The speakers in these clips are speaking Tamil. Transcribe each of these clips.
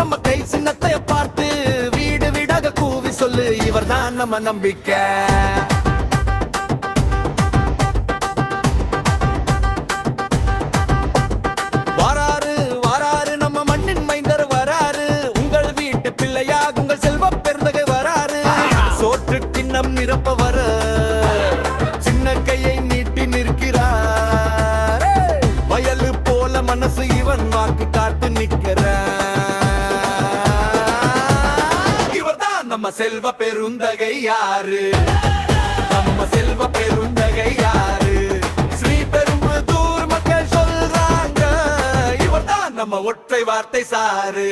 நம்ம கை சின்னத்தை பார்த்து வீடு வீடாக கூவி சொல்லு, இவர்தான் நம்ம நம்பிக்கை. வராரு வராரு நம்ம மண்ணின் மைந்தர் வராரு, உங்கள் வீட்டு பிள்ளையாக உங்கள் செல்வ பெருந்தகை வராரு. சோற்று கிண்ணம் நிரப்ப வர சின்ன கையை நீட்டி நிற்கிறார். வயலு போல மனசு இவன் வாக்கு காத்து நிற்கிற, இவர்தான் நம்ம செல்வ பெருந்தகை யாரு, நம்ம செல்வ பெருந்தகை யாரு. ஸ்ரீபெரும்புதூர் மக்கள் சொல்றாங்க, இவர்தான் நம்ம ஒற்றை வார்த்தை சாரு.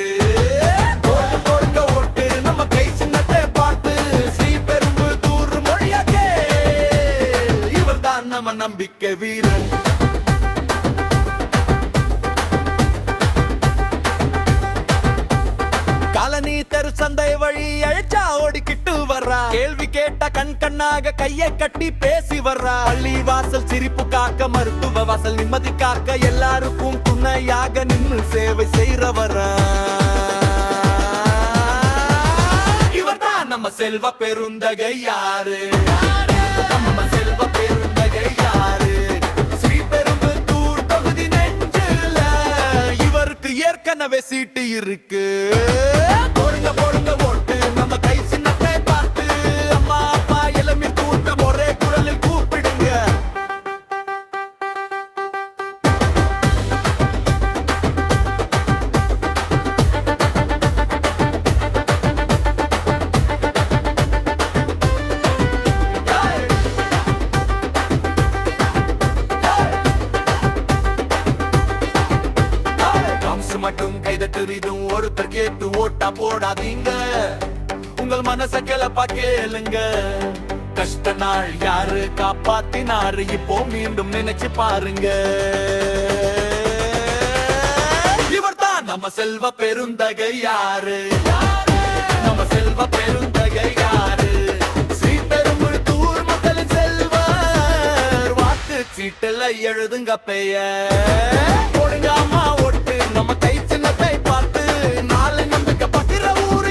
கொடுக்க கொடுக்க ஓட்டு நம்ம கை சின்னத்தை பார்த்து, ஸ்ரீபெரும்புதூர் மொழியாக்கே, இவர்தான் நம்ம நம்பிக்கை வீரன். காலனி தெரு சந்தை வழி அழைச்சா ஓடிக்கிட்டு வர்றா, கேள்வி கேட்ட கண் கண்ணாக கையை கட்டி பேசி வர்றா. பள்ளி வாசல் சிரிப்பு காக்க, மருத்துவ வாசல் நிம்மதி காக்க, எல்லாருக்கும் துணையாக நின்று சேவை செய்றவரா. இவர்தான் நம்ம செல்வ பெருந்தகை யாரு, நம்ம செல்வ பெருந்தகை யாரு. ஸ்ரீபெரும்புதூர் தொகுதி நெஞ்சில இவருக்கு ஏற்கனவே சீட்டு இருக்கு. போடுங்க போடுங்க ஓட்டு நம்ம கை சின்னத்தை பார்த்து, அம்மா அப்பா இளமை கூட்டம் ஒரே குரலில் கூப்பிடுங்க. மட்டும் கைதட்டுறிதும் ஒருத்தர் கேட்டு ஓட்டா போடாதீங்க, உங்கள் மனச கிளப்பா கேளுங்க. கஷ்ட நாள் யாரு காப்பாத்தினாரு, இப்போ மீண்டும் நினைச்சு பாருங்க. இவர்தான் நம்ம செல்வ பெருந்தகை யாரு, நம்ம செல்வ பெருந்தகை யாரு. ஸ்ரீபெரும்புதூர் மக்களின் செல்வர், வாக்கு சீட்டுல எழுதுங்க பெயர். போடுங்க அம்மா ஓட்டு நம்ம கை சின்னத்தை பார்த்து, நாளை நம்பிக்கை பத்திர ஊரு.